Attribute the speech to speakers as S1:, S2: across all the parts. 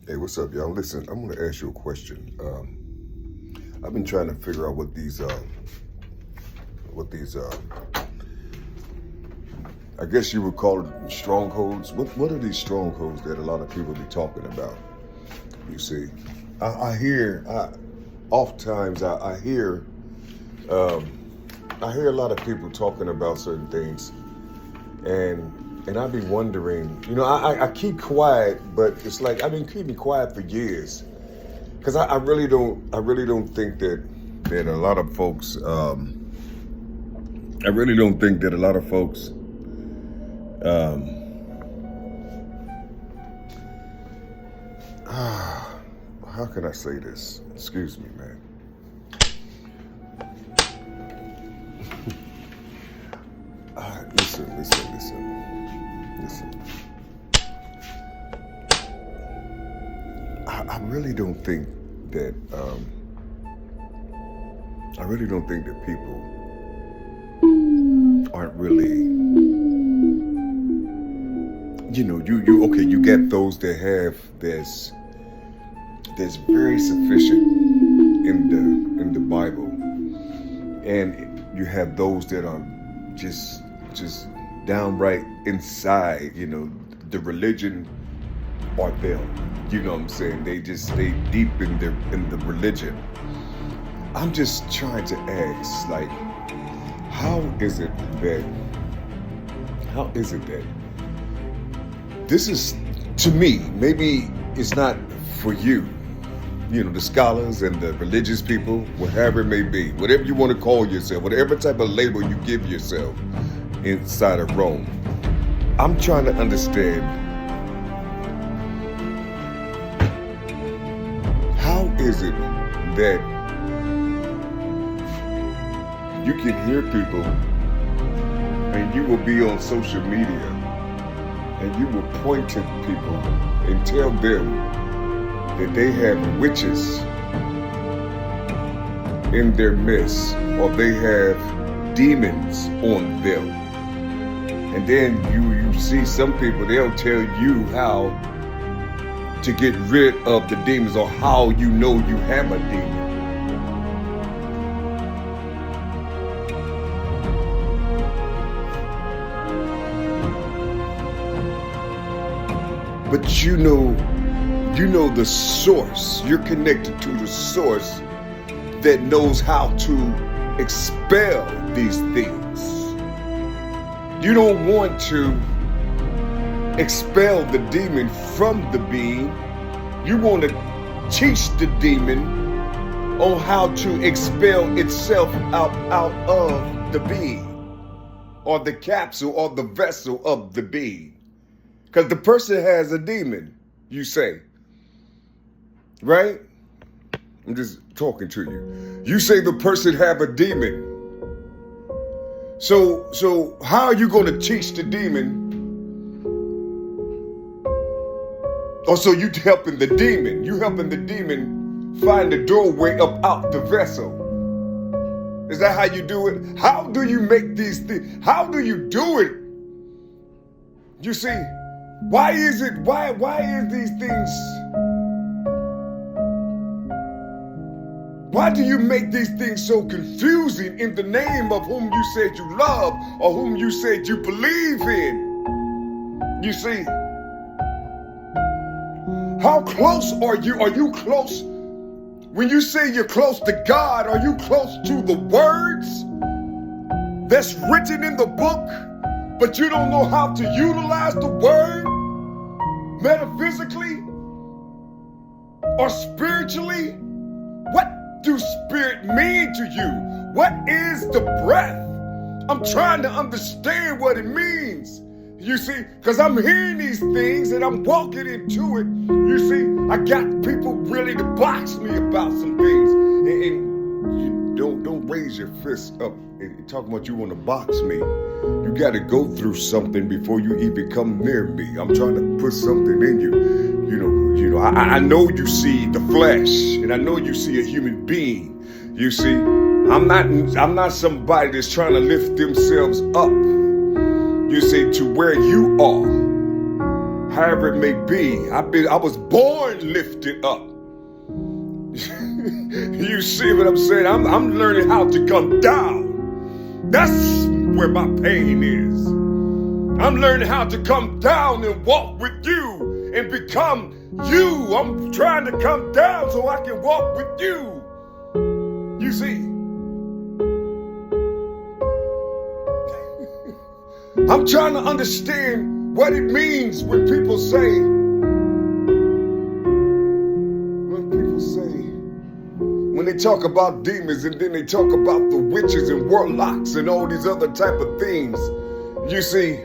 S1: Hey, what's up, y'all? Listen, I'm going to ask you a question. I've been trying to figure out what these, I guess you would call it strongholds. What are these strongholds that a lot of people be talking about? You see, oftentimes I hear a lot of people talking about certain things, and I be wondering, I keep quiet, but it's like I've been keeping quiet for years, because I really don't think that a lot of folks, I really don't think that a lot of folks, how can I say this? Excuse me, man. Listen. I really don't think that people aren't really, you get those that have that's very sufficient in the Bible, and you have those that are just downright inside, the religion are them. You know what I'm saying? They just stay deep in the religion. I'm just trying to ask, like, how is it that this is, to me, maybe it's not for you, the scholars and the religious people, whatever it may be, whatever you want to call yourself, whatever type of label you give yourself inside of Rome. I'm trying to understand, how is it that you can hear people and you will be on social media and you will point to people and tell them that they have witches in their midst, or they have demons on them. And then you see some people, they'll tell you how to get rid of the demons, or how you know you have a demon. But you know the source. You're connected to the source that knows how to expel these things. You don't want to expel the demon from the being. You want to teach the demon on how to expel itself out of the being, or the capsule, or the vessel of the being. Because the person has a demon, you say. Right? I'm just talking to you. You say the person have a demon. So how are you going to teach the demon? Or so you helping the demon. You helping the demon find the doorway up out the vessel. Is that how you do it? How do you make these things? How do you do it? You see, why is these things? Why do you make these things so confusing in the name of whom you said you love, or whom you said you believe in? You see, how close are you? Are you close? When you say you're close to God, are you close to the words that's written in the book, but you don't know how to utilize the word metaphysically or spiritually? What do spirit mean to you? What is the breath? I'm trying to understand what it means. You see, because I'm hearing these things and I'm walking into it. You see, I got people ready to box me about some things. And you don't raise your fist up and talk about you want to box me. You got to go through something before you even come near me. I'm trying to put something in you. I know you see the flesh, and I know you see a human being. You see, I'm not somebody that's trying to lift themselves up. You see, to where you are. however it may be. I was born lifted up. You see what I'm saying? I'm learning how to come down. That's where my pain is. I'm learning how to come down and walk with you and become you. I'm trying to come down so I can walk with you. You see? I'm trying to understand what it means when people say, when they talk about demons and then they talk about the witches and warlocks and all these other type of things. You see,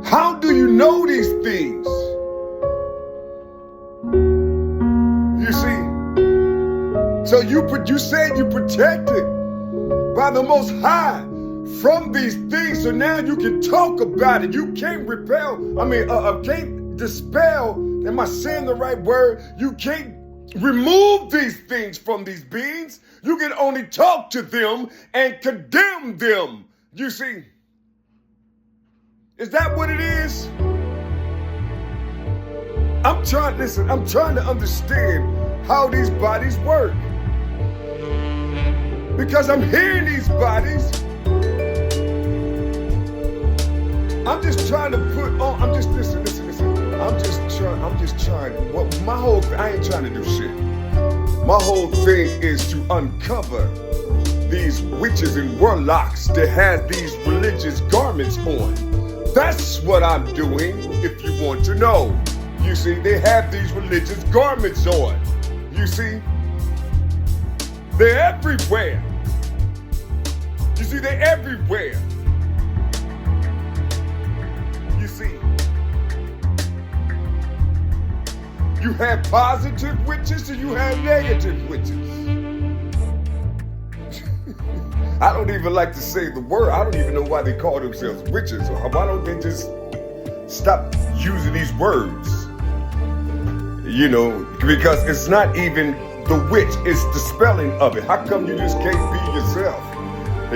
S1: how do you know these things? You see, so you said you protected by the Most High from these things, so now you can talk about it. You can't can't dispel. Am I saying the right word? You can't remove these things from these beings. You can only talk to them and condemn them. You see, is that what it is? I'm trying to understand how these bodies work. Because I'm hearing these bodies. I'm just trying to put on, listen. I'm just trying. I ain't trying to do shit. My whole thing is to uncover these witches and warlocks that have these religious garments on. That's what I'm doing, if you want to know. You see, they have these religious garments on. You see, they're everywhere. You see, they're everywhere. You see, you have positive witches and you have negative witches. I don't even like to say the word. I don't even know why they call themselves witches. Or why don't they just stop using these words? You know, because it's not even the witch, it's the spelling of it. How come you just can't be yourself?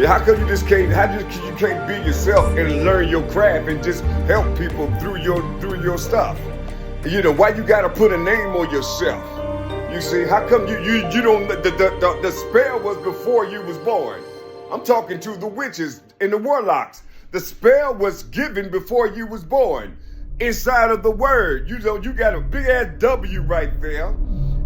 S1: How come you just can't? You can't be yourself and learn your craft and just help people through your stuff? You know, why you gotta put a name on yourself? You see, how come you don't? The spell was before you was born. I'm talking to the witches and the warlocks. The spell was given before you was born. Inside of the word, you know, you got a big ass W right there.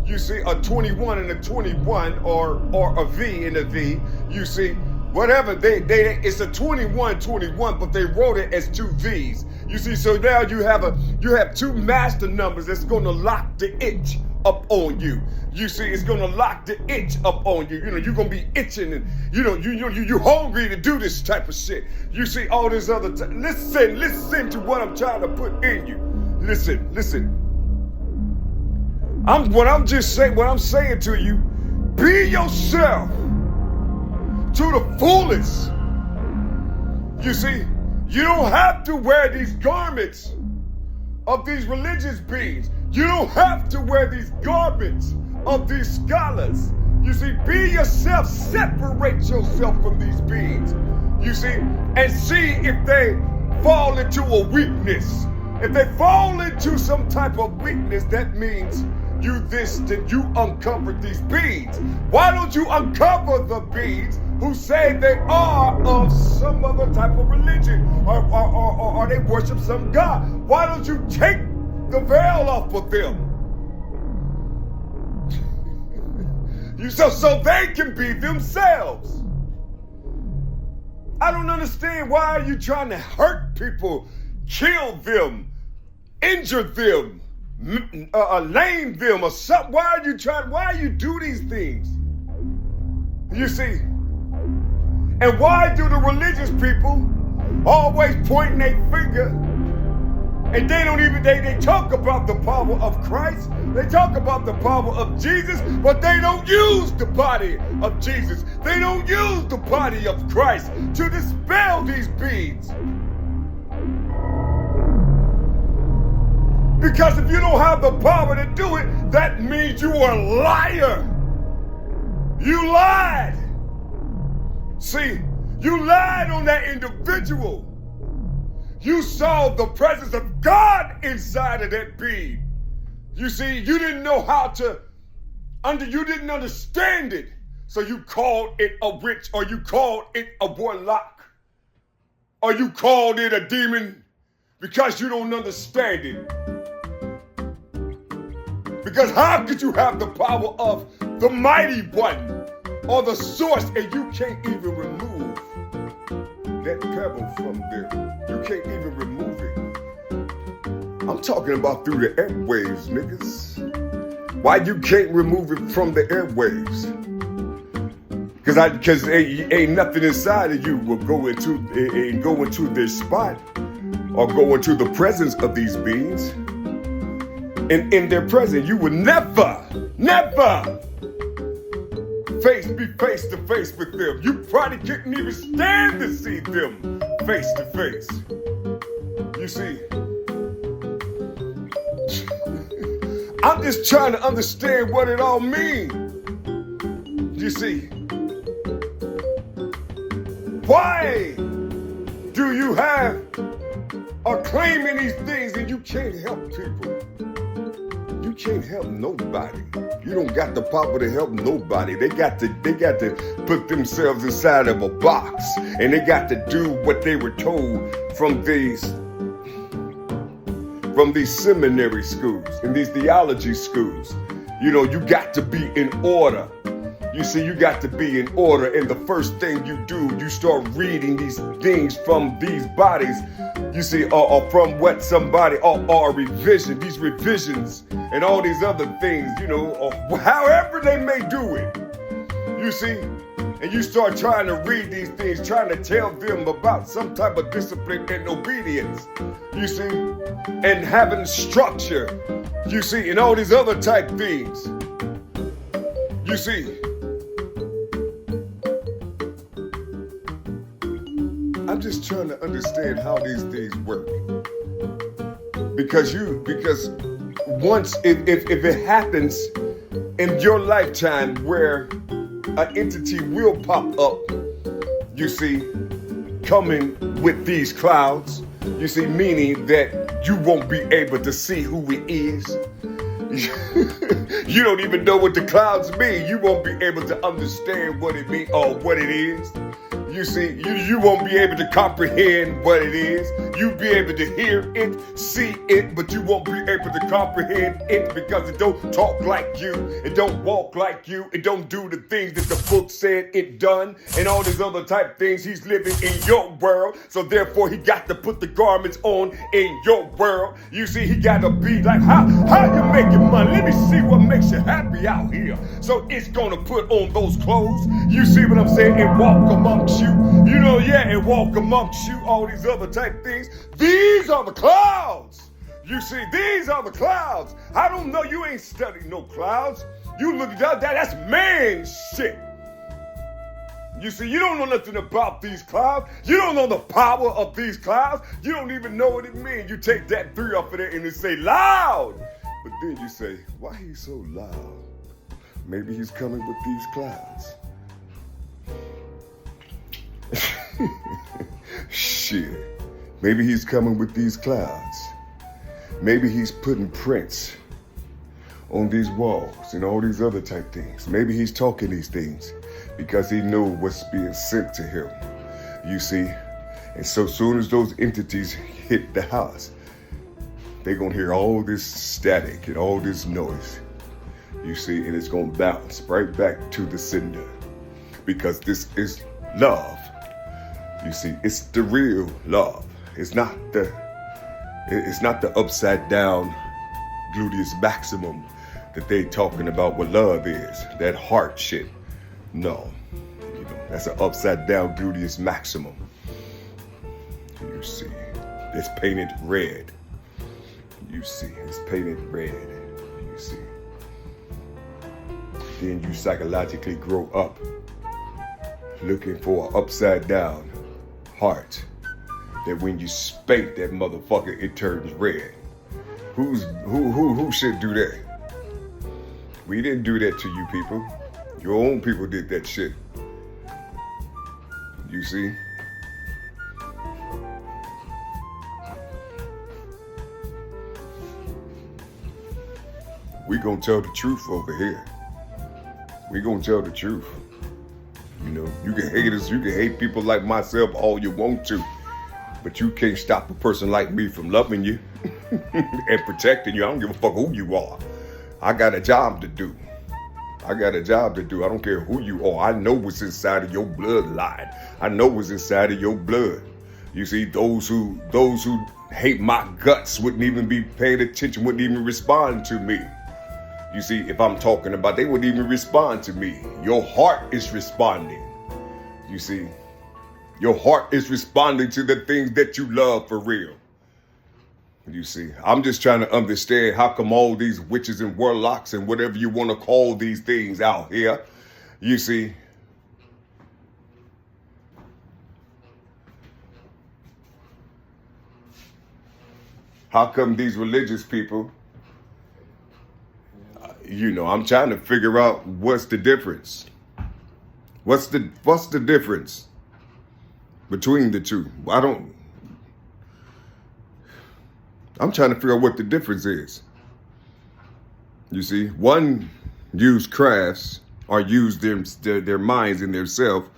S1: You see a 21 and a 21, or a V and a V. You see, whatever it's a 21, but they wrote it as two V's. You see, so now you have two master numbers that's gonna lock the itch up on you. You see, it's gonna lock the itch up on you. You know, you're gonna be itching, and you hungry to do this type of shit. You see, all this other listen to what I'm trying to put in you. Listen. What I'm saying to you, be yourself to the fullest. You see, you don't have to wear these garments of these religious beings. You don't have to wear these garments of these scholars. You see, be yourself, separate yourself from these beings. You see, and see if they fall into a weakness. If they fall into some type of weakness, that means that you uncovered these beings. Why don't you uncover the beings who say they are of some other type of religion, or they worship some God? Why don't you take the veil off of them? So they can be themselves. I don't understand, why are you trying to hurt people, kill them, injure them, lame them, or something? Why are you do these things? You see, and why do the religious people always pointing their finger, and they talk about the power of Christ, they talk about the power of Jesus, but they don't use the body of Jesus. They don't use the body of Christ to dispel these beings. Because if you don't have the power to do it, that means you are a liar. You lied. See, you lied on that individual. You saw the presence of God inside of that being. You see, you didn't know how to, you didn't understand it. So you called it a witch, or you called it a warlock, or you called it a demon because you don't understand it. Because how could you have the power of the mighty one or the source and you can't even remove that pebble from there? You can't even remove it. I'm talking about through the airwaves, niggas. Why you can't remove it from the airwaves? Because ain't nothing inside of you will go into this spot or go into the presence of these beings. And in their presence, you would never be face to face with them. You probably couldn't even stand to see them face to face. You see, I'm just trying to understand what it all means. You see, why do you have or claiming these things and you can't help people? You can't help nobody. You don't got the power to help nobody. They got to put themselves inside of a box, and they got to do what they were told from these seminary schools and these theology schools. You know, you got to be in order. You see, you got to be in order, and the first thing you do, you start reading these things from these bodies, you see, or from what somebody, or revision, these revisions, and all these other things, you know, or however they may do it, you see, and you start trying to read these things, trying to tell them about some type of discipline and obedience, you see, and having structure, you see, and all these other type things, you see. I'm just trying to understand how these things work. Because once, if it happens in your lifetime where an entity will pop up, you see, coming with these clouds, you see, meaning that you won't be able to see who it is. You don't even know what the clouds mean. You won't be able to understand what it means or what it is. You see, you won't be able to comprehend what it is. You'll be able to hear it, see it, but you won't be able to comprehend it because it don't talk like you, it don't walk like you, it don't do the things that the book said it done, and all these other type things. He's living in your world, so therefore he got to put the garments on in your world. You see, he got to be like, how you making money? Let me see what makes you happy out here. So it's gonna put on those clothes. You see what I'm saying? And walk amongst you. You know, yeah, and walk amongst you, all these other type things. These are the clouds. You see, these are the clouds. I don't know, you ain't studying no clouds. You look at that's man shit. You see, you don't know nothing about these clouds. You don't know the power of these clouds. You don't even know what it means. You take that 3 off of there and it say loud. But then you say, why he's so loud? Maybe he's coming with these clouds. Shit. Maybe he's coming with these clouds. Maybe he's putting prints on these walls and all these other type things. Maybe he's talking these things because he knows what's being sent to him. You see? And so soon as those entities hit the house, they're going to hear all this static and all this noise. You see? And it's going to bounce right back to the sender because this is love. You see, it's the real love. It's not the upside down gluteus maximum that they talking about what love is. That heart shit. No. You know, that's an upside down gluteus maximum. You see, it's painted red. You see, it's painted red. You see. Then you psychologically grow up looking for an upside down heart that when you spank that motherfucker, it turns red. Who should do that? We didn't do that to you people. Your own people did that shit. You see? we gonna tell the truth over here. We gonna tell the truth. You know, you can hate us, you can hate people like myself all you want to, but you can't stop a person like me from loving you and protecting you. I don't give a fuck who you are. I got a job to do. I got a job to do. I don't care who you are. I know what's inside of your bloodline. I know what's inside of your blood. You see, those who hate my guts wouldn't even be paying attention, wouldn't even respond to me. You see, if I'm talking about, they wouldn't even respond to me. Your heart is responding. You see, your heart is responding to the things that you love for real. You see, I'm just trying to understand how come all these witches and warlocks and whatever you want to call these things out here, you see, how come these religious people, I'm trying to figure out what's the difference. What's the difference between the two? I'm trying to figure out what the difference is. You see, one use crafts or use their minds and their self,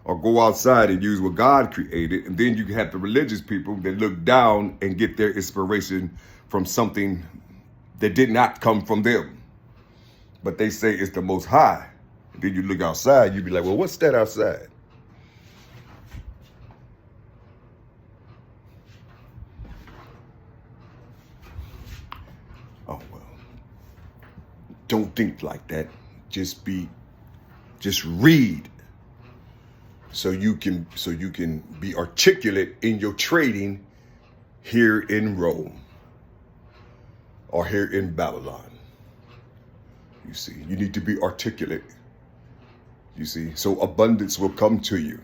S1: or go outside and use what God created. And then you have the religious people that look down and get their inspiration from something that did not come from them. But they say it's the Most High. And then you look outside, you be like, well, what's that outside? Oh, well, don't think like that. Just read so you can be articulate in your trading here in Rome or here in Babylon. You see, you need to be articulate. You see, so abundance will come to you.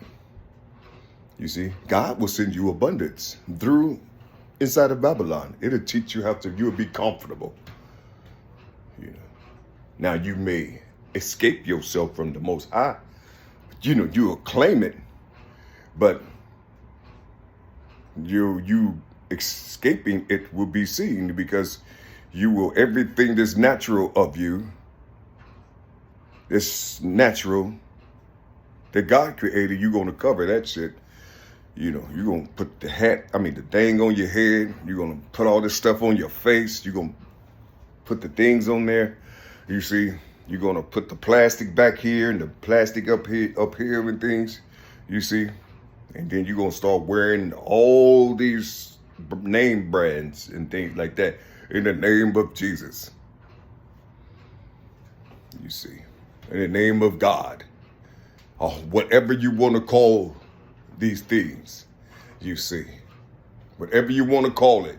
S1: You see, God will send you abundance through inside of Babylon. It'll teach you you'll be comfortable. Now you may escape yourself from the Most High. You'll claim it, but you escaping it will be seen, because everything that's natural of you, it's natural that God created, you're going to cover that shit. You're going to put the thing on your head. You're going to put all this stuff on your face. You're going to put the things on there. You see, you're going to put the plastic back here and the plastic up here and things, you see. And then you're going to start wearing all these name brands and things like that in the name of Jesus. You see, in the name of God, or whatever you want to call these things, you see, whatever you want to call it.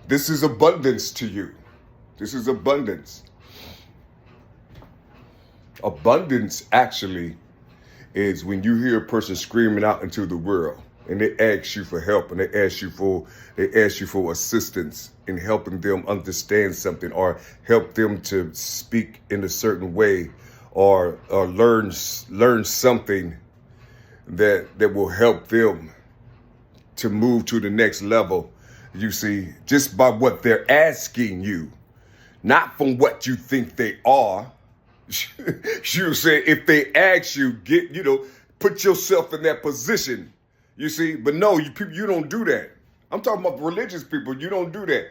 S1: This is abundance to you. This is abundance. Abundance actually is when you hear a person screaming out into the world and they ask you for help and they ask you for assistance in helping them understand something, or help them to speak in a certain way, or learn something that will help them to move to the next level. You see, just by what they're asking you, not from what you think they are. You say, if they ask you, put yourself in that position. You see, but no, you don't do that. I'm talking about religious people. You don't do that.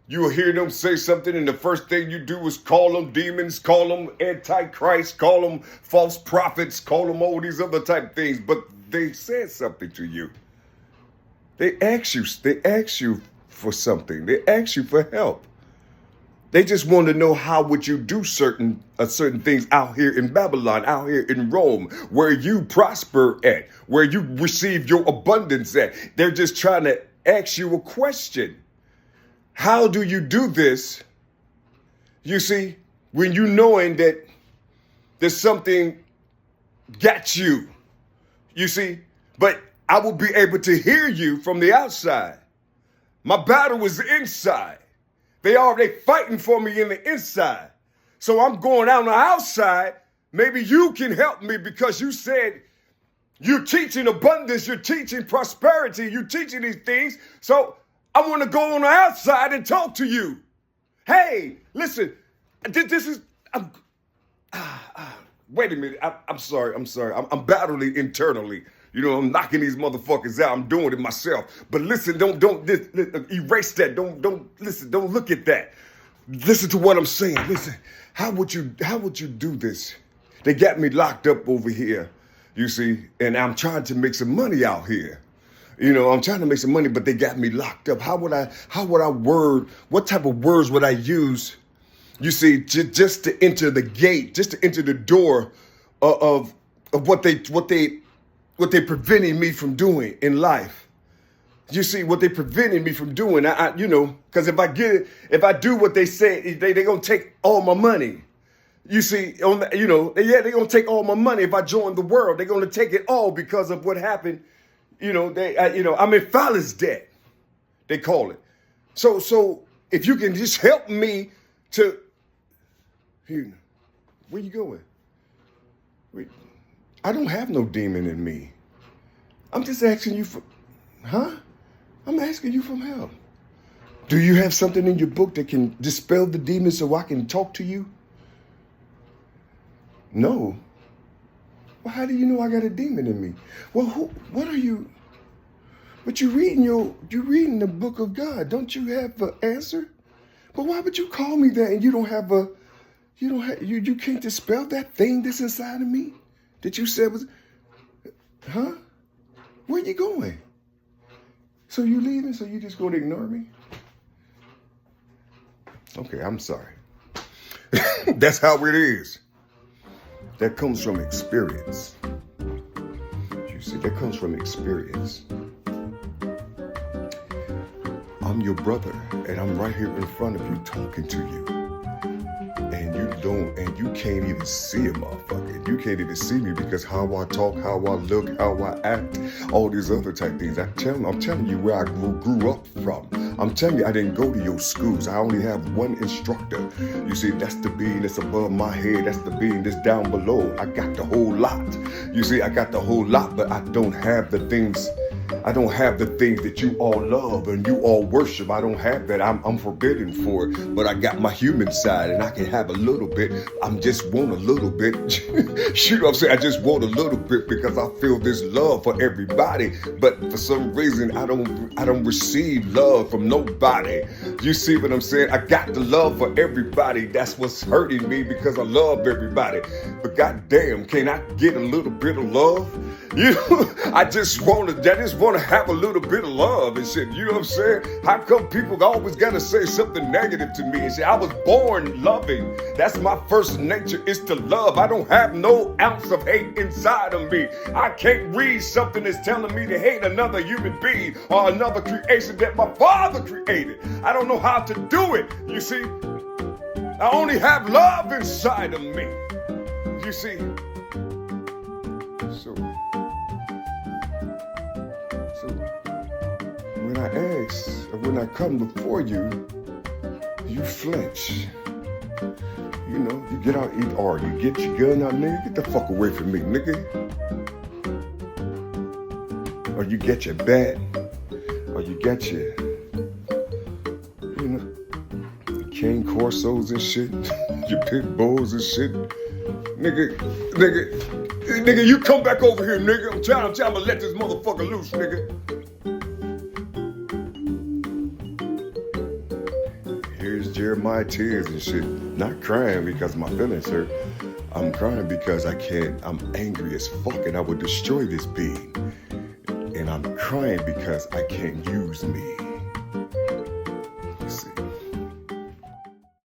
S1: You'll hear them say something, and the first thing you do is call them demons, call them antichrist, call them false prophets, call them all these other type things. But they said something to you. They ask you for something. They ask you for help. They just want to know, how would you do certain things out here in Babylon, out here in Rome, where you prosper at, where you receive your abundance at. They're just trying to ask you a question. How do you do this? You see, when you knowing that there's something got you, you see, but I will be able to hear you from the outside. My battle is inside. They fighting for me in the inside. So I'm going out on the outside. Maybe you can help me, because you said you're teaching abundance, you're teaching prosperity, you're teaching these things. So I want to go on the outside and talk to you. Hey, listen, This is, wait a minute. I'm sorry. I'm battling internally. You know, I'm knocking these motherfuckers out. I'm doing it myself. But listen, don't erase that. Don't listen. Don't look at that. Listen to what I'm saying. Listen, how would you do this? They got me locked up over here, you see, and I'm trying to make some money out here. You know, I'm trying to make some money, but they got me locked up. How would I what type of words would I use, you see, just to enter the gate, just to enter the door of what they preventing me from doing in life. You see, what they prevented me from doing, you know, because if I do what they say, they're going to take all my money. You see, they're going to take all my money if I join the world. They're going to take it all because of what happened. You know, I'm in Fowler's debt, they call it. So if you can just help me to, where you going? Wait, I don't have no demon in me. I'm just asking you for, I'm asking you for help. Do you have something in your book that can dispel the demons so I can talk to you? No. Well, how do you know I got a demon in me? Well, what are you? But you're reading the book of God. Don't you have an answer? But why would you call me that and you can't dispel that thing that's inside of me that you said was, Where you going? So you leaving? So you just going to ignore me? Okay, I'm sorry. That's how it is. That comes from experience. You see, that comes from experience. I'm your brother, and I'm right here in front of you talking to you. And you can't even see a motherfucker. You can't even see me because how I talk, how I look, how I act, all these other type things. I'm telling you where I grew up from. I'm telling you, I didn't go to your schools. I only have one instructor. You see, that's the being that's above my head. That's the being that's down below. I got the whole lot. You see, I got the whole lot, but I don't have the things. I don't have the things that you all love and you all worship. I don't have that. I'm forbidden for it. But I got my human side and I can have a little bit. I just want a little bit. You know what I'm saying? I just want a little bit because I feel this love for everybody. But for some reason, I don't receive love from nobody. You see what I'm saying? I got the love for everybody. That's what's hurting me because I love everybody. But goddamn, can I get a little bit of love? You know, I just want to have a little bit of love and shit. You know what I'm saying? How come people always got to say something negative to me and say, I was born loving. That's my first nature is to love. I don't have no ounce of hate inside of me. I can't read something that's telling me to hate another human being or another creation that my Father created. I don't know how to do it. You see, I only have love inside of me. You see, so when I ask, or when I come before you, you flinch. You know, you get out, or you get your gun out, nigga. Get the fuck away from me, nigga. Or you get your bat, or you get your, Cane Corsos and shit, your pit bulls and shit. Nigga, you come back over here, nigga. I'm trying to let this motherfucker loose, nigga. Here's Jeremiah tears and shit. Not crying because my feelings hurt. I'm crying because I'm angry as fuck and I would destroy this being. And I'm crying because I can't use me.